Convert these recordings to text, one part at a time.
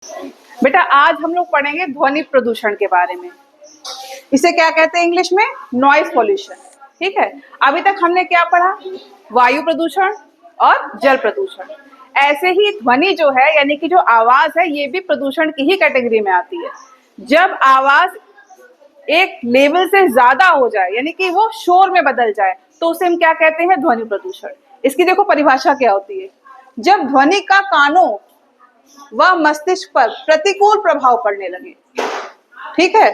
बेटा आज हम लोग पढ़ेंगे ध्वनि प्रदूषण के बारे में। इसे क्या कहते हैं इंग्लिश में? Noise pollution. ठीक है, अभी तक हमने क्या पढ़ा? वायु प्रदूषण और जल प्रदूषण। ऐसे ही ध्वनि जो है यानी कि जो आवाज है ये भी प्रदूषण की ही कैटेगरी में आती है। जब आवाज एक लेवल से ज्यादा हो जाए यानी कि वो शोर में बदल जाए तो उसे हम क्या कहते हैं? ध्वनि प्रदूषण। इसकी देखो परिभाषा क्या होती है। जब ध्वनि का कानों व मस्तिष्क पर प्रतिकूल प्रभाव पड़ने लगे, ठीक है,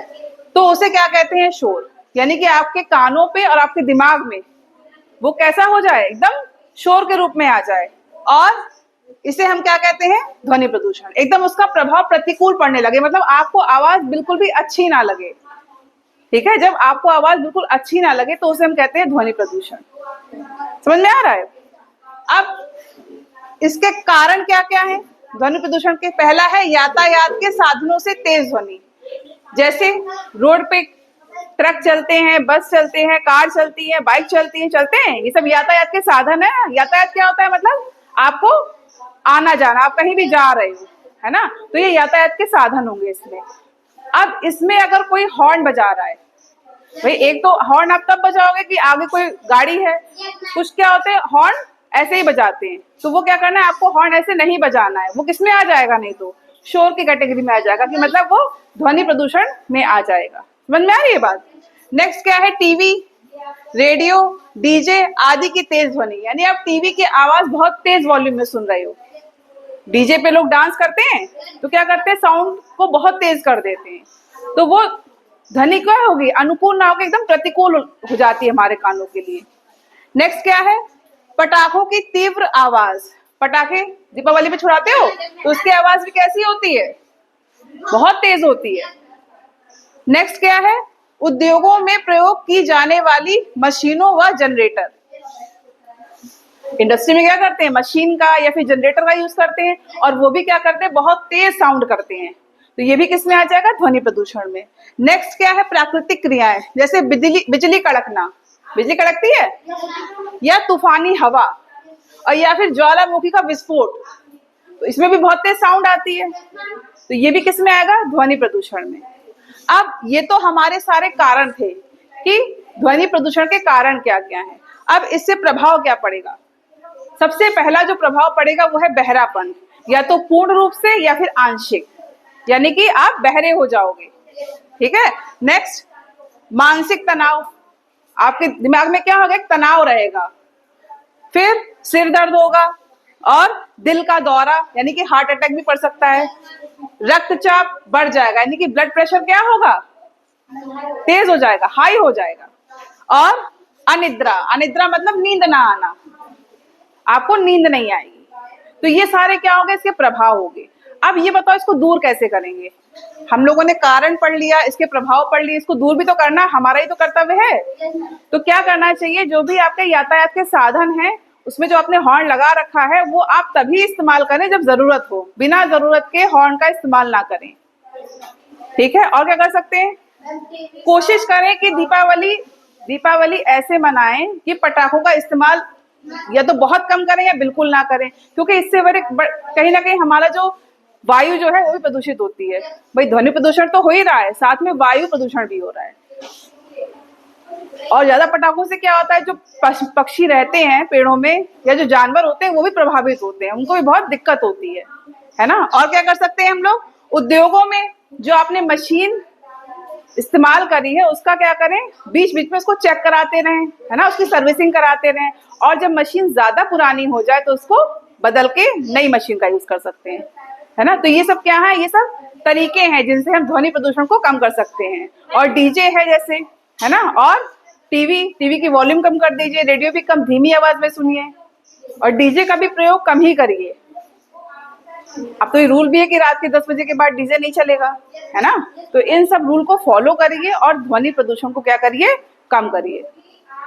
तो उसे क्या कहते हैं? शोर। यानी कि आपके कानों पे और आपके दिमाग में वो कैसा हो जाए? एकदम शोर के रूप में आ जाए, और इसे हम क्या कहते हैं? ध्वनि प्रदूषण। एकदम उसका प्रभाव प्रतिकूल पड़ने लगे, मतलब आपको आवाज बिल्कुल भी अच्छी ना लगे। ठीक है, जब आपको आवाज बिल्कुल अच्छी ना लगे तो उसे हम कहते हैं ध्वनि प्रदूषण। समझ में आ रहा है? अब इसके कारण क्या क्या है ध्वनि प्रदूषण के? पहला है यातायात के साधनों से तेज ध्वनि। जैसे रोड पे ट्रक चलते हैं, बस चलते हैं, कार चलती है, बाइक चलती है, चलते हैं, ये सब यातायात के साधन है। यातायात क्या होता है? मतलब आपको आना जाना, आप कहीं भी जा रहे हो, है ना, तो ये यातायात के साधन होंगे इसमें। अब इसमें अगर कोई हॉर्न बजा रहा है, भाई एक तो हॉर्न आप तब बजाओगे कि आगे कोई गाड़ी है। कुछ क्या होते हैं हॉर्न ऐसे ही बजाते हैं, तो वो क्या करना है? आपको हॉर्न ऐसे नहीं बजाना है, वो किसमें आ जाएगा? नहीं तो शोर की कैटेगरी में आ जाएगा, कि मतलब वो ध्वनि प्रदूषण में आ जाएगा। समझ में आ रही है बात? नेक्स्ट क्या है? टीवी, रेडियो, डीजे आदि की तेज ध्वनि। यानी आप टीवी की आवाज बहुत तेज वॉल्यूम में सुन रहे हो। डीजे पे लोग डांस करते हैं तो क्या करते हैं? साउंड को बहुत तेज कर देते हैं, तो वो ध्वनि क्या होगी? अनुकूल ना होकर एकदम प्रतिकूल हो जाती है हमारे कानों के लिए। नेक्स्ट क्या है? पटाखों की तीव्र आवाज। पटाखे दीपावली पे छुड़ाते हो तो उसकी आवाज भी कैसी होती है? बहुत तेज होती है। नेक्स्ट क्या है? उद्योगों में प्रयोग की जाने वाली मशीनों व जनरेटर। इंडस्ट्री में क्या करते हैं? मशीन का या फिर जनरेटर का यूज करते हैं, और वो भी क्या करते हैं? बहुत तेज साउंड करते हैं, तो ये भी किस में आ जाएगा? ध्वनि प्रदूषण में। नेक्स्ट क्या है? प्राकृतिक क्रियाएं, जैसे बिजली कड़कना। बिजली कड़कती है, या तूफानी हवा, और या फिर ज्वालामुखी का विस्फोट, तो इसमें भी बहुत तेज साउंड आती है, तो ये भी किस में आएगा? ध्वनि प्रदूषण में। अब ये तो हमारे सारे कारण थे कि ध्वनि प्रदूषण के कारण क्या क्या है। अब इससे प्रभाव क्या पड़ेगा? सबसे पहला जो प्रभाव पड़ेगा वो है बहरापन, या तो पूर्ण रूप से या फिर आंशिक, यानी कि आप बहरे हो जाओगे। ठीक है। नेक्स्ट, मानसिक तनाव। आपके दिमाग में क्या होगा? एक तनाव रहेगा। फिर सिर दर्द होगा, और दिल का दौरा यानी कि हार्ट अटैक भी पड़ सकता है। रक्तचाप बढ़ जाएगा, यानी कि ब्लड प्रेशर क्या होगा? तेज हो जाएगा, हाई हो जाएगा। और अनिद्रा, अनिद्रा मतलब नींद ना आना, आपको नींद नहीं आएगी। तो ये सारे क्या होंगे? इसके प्रभाव होंगे। अब ये बताओ इसको दूर कैसे करेंगे? हम लोगों ने कारण पढ़ लिया, इसके प्रभाव पढ़ लिए, इसको दूर भी तो करना हमारा ही तो कर्तव्य है। तो क्या करना चाहिए? जो भी आपके यातायात के साधन है उसमें जो आपने हॉर्न लगा रखा है वो आप तभी इस्तेमाल करें जब जरूरत हो, बिना जरूरत के हॉर्न का इस्तेमाल ना करें। ठीक है। और क्या कर सकते हैं? कोशिश करें कि दीपावली ऐसे मनाएं कि पटाखों का इस्तेमाल या तो बहुत कम करें या बिल्कुल ना करें, क्योंकि इससे कहीं ना कहीं हमारा जो वायु जो है वो भी प्रदूषित होती है। भाई ध्वनि प्रदूषण तो हो ही रहा है, साथ में वायु प्रदूषण भी हो रहा है। और ज्यादा पटाखों से क्या होता है? जो पक्षी रहते हैं पेड़ों में या जो जानवर होते हैं वो भी प्रभावित होते हैं, उनको भी बहुत दिक्कत होती है ना। और क्या कर सकते हैं हम लोग? उद्योगों में जो आपने मशीन इस्तेमाल करी है उसका क्या करें? बीच बीच में उसको चेक कराते रहें, है ना, उसकी सर्विसिंग कराते रहें। और जब मशीन ज्यादा पुरानी हो जाए तो उसको बदल के नई मशीन का यूज कर सकते हैं, है ना। तो ये सब क्या है? ये सब तरीके हैं जिनसे हम ध्वनि प्रदूषण को कम कर सकते हैं। और डीजे है जैसे, है ना, और टीवी की वॉल्यूम कम कर दीजिए, रेडियो भी कम धीमी आवाज में सुनिए, और डीजे का भी प्रयोग कम ही करिए। अब तो ये रूल भी है कि रात के 10 बजे के बाद डीजे नहीं चलेगा, है ना। तो इन सब रूल को फॉलो करिए और ध्वनि प्रदूषण को क्या करिए? कम करिए।